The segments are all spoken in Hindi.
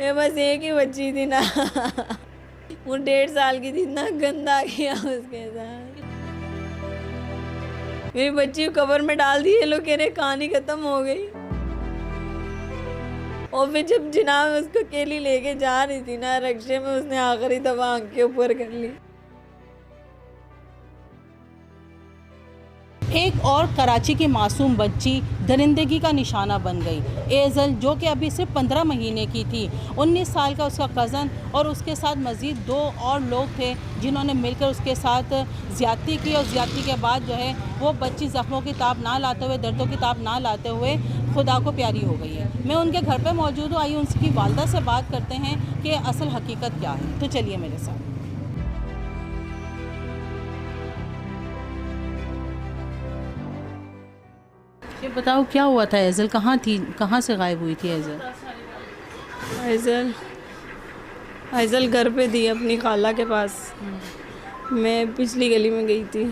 मैं बस एक ही बच्ची थी ना। वो 1.5 साल की थी ना, गंदा किया उसके साथ। मेरी बच्ची को कब्र में डाल दी, ये लोग कह रहे कहानी खत्म हो गई। और फिर जब जिनाब उसको अकेली लेके जा रही थी ना रक्शे में, उसने आखिरी दफा आंख के ऊपर कर ली। एक और कराची की मासूम बच्ची दरिंदगी का निशाना बन गई। एजल जो कि अभी सिर्फ 15 महीने की थी, 19 साल का उसका कज़न और उसके साथ मज़ीद 2 और लोग थे जिन्होंने मिलकर उसके साथ ज़्यादती की। और ज़्यादती के बाद जो है वो बच्ची ज़ख्मों की ताब ना लाते हुए, दर्दों की ताब ना लाते हुए खुदा को प्यारी हो गई है। मैं उनके घर पर मौजूद हूँ, आइए उनकी वालदा से बात करते हैं कि असल हकीकत क्या है। तो चलिए मेरे साथ। ये बताओ क्या हुआ था? एजल कहाँ थी, कहाँ से गायब हुई थी एजल? आइजल घर पे थी अपनी खाला के पास। मैं पिछली गली में गई थी।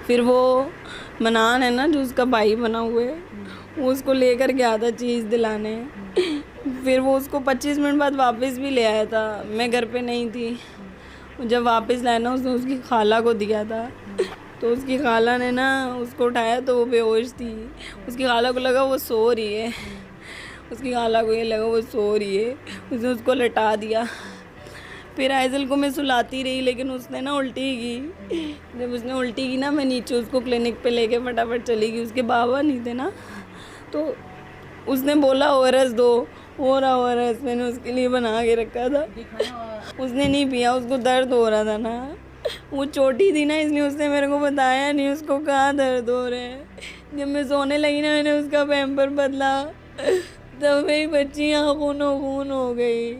फिर वो मनान है ना जो उसका भाई बना हुआ है, वो उसको लेकर गया था चीज़ दिलाने। फिर वो उसको 25 मिनट बाद वापस भी ले आया था। मैं घर पे नहीं थी। जब वापस लाया ना, उसने उसकी खाला को दिया था। तो उसकी खाला ने ना उसको उठाया तो वो बेहोश थी। उसकी खाला को लगा वो सो रही है। उसकी खाला को ये लगा वो सो रही है, उसने उसको लटा दिया। फिर आइजल को मैं सुलाती रही, लेकिन उसने ना उल्टी की। जब उसने उल्टी की ना, मैं नीचे उसको क्लिनिक पे लेके फटाफट चली गई। उसके बाबा नहीं थे ना, तो उसने बोला ओरस दो, ओरस मैंने उसके लिए बना के रखा था। उसने नहीं पिया, उसको दर्द हो रहा था ना। वो छोटी थी ना, इसलिए उसने मेरे को बताया नहीं उसको कहाँ दर्द हो रहा है। जब मैं सोने लगी ना, मैंने उसका पैम्पर बदला, तब मेरी बच्ची यहाँ खूनो खून हो गई।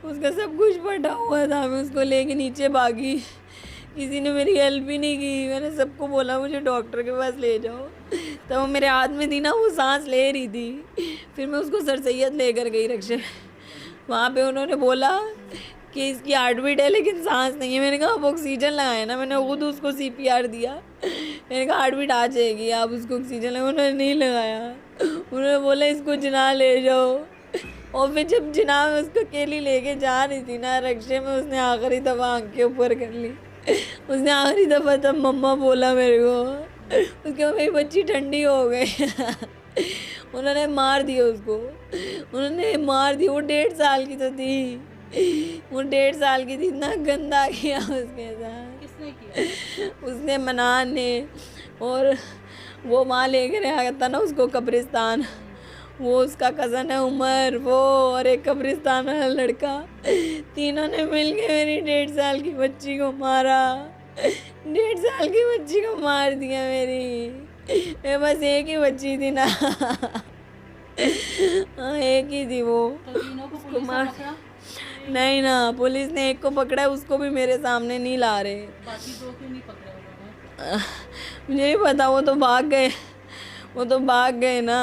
उसका सब कुछ फटा हुआ था। मैं उसको लेके नीचे भागी, किसी ने मेरी हेल्प भी नहीं की। मैंने सबको बोला मुझे डॉक्टर के पास ले जाओ। तब वो मेरे हाथ में थी ना, वो सांस ले रही थी। फिर मैं उसको सर सैयद लेकर गई रक्शे। वहाँ पे उन्होंने बोला कि इसकी हार्ट बीट है लेकिन सांस नहीं है। मैंने कहा आप ऑक्सीजन लगाए ना। मैंने खुद उसको CPR दिया। मैंने कहा हार्ट बीट आ जाएगी, आप उसको ऑक्सीजन लगाए। उन्होंने नहीं लगाया। उन्होंने बोला इसको जिना ले जाओ। और फिर जब जिना में उसको अकेली लेके जा रही थी ना रक्शे में, उसने आखिरी दफ़ा आंख के ऊपर कर ली। उसने आखिरी दफ़ा तब मम्मा बोला मेरे को। उसके बाद मेरी बच्ची ठंडी हो गई। उन्होंने मार दिया उसको, उन्होंने मार दिया। वो 1.5 साल की तो थी। वो 1.5 साल की थी ना, गंदा किया उसके साथ। किसने किया? उसने मनान ने। और वो वहाँ लेकर आया था ना उसको कब्रिस्तान। वो उसका कज़न है उमर, वो और एक कब्रिस्तान वाला लड़का, तीनों ने मिलके मेरी 1.5 साल की बच्ची को मारा। 1.5 साल की बच्ची को मार दिया मेरी। मैं बस एक ही बच्ची थी ना। हाँ, एक ही थी वो। तो तीनों को पुलिस ने पकड़ा? नहीं ना, पुलिस ने एक को पकड़ा है, उसको भी मेरे सामने नहीं ला रहे। बाकी 2 क्यों नहीं पकड़े उन्होंने? मुझे नहीं पता, वो तो भाग गए। वो तो भाग गए ना।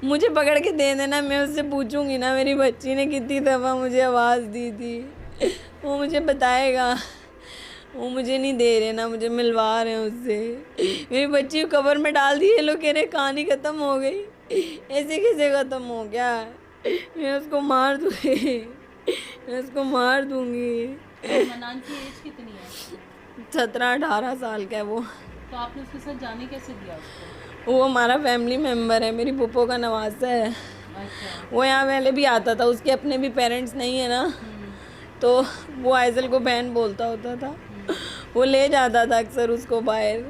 मुझे पकड़ के दे देना, मैं उससे पूछूंगी ना मेरी बच्ची ने कितनी दफ़ा मुझे आवाज़ दी थी, वो मुझे बताएगा। वो मुझे नहीं दे रहे ना, मुझे मिलवा रहे हैं उससे। मेरी बच्ची को कब्र में डाल दी, ये लोग कह रहे कहानी ख़त्म हो गई। ऐसे कैसे ख़त्म हो गया? मैं उसको मार दूँगी, मैं उसको मार दूँगी। मनान की एज कितनी है? 17-18 साल का है वो। तो आपने उसके साथ जाने कैसे दिया उसको? वो हमारा फैमिली मेम्बर है, मेरी फूफो का नवासा है। अच्छा। वो यहाँ पहले भी आता था, उसके अपने भी पेरेंट्स नहीं है ना, तो वो आइजल को बहन बोलता होता था। वो ले जाता था अक्सर उसको बाहर।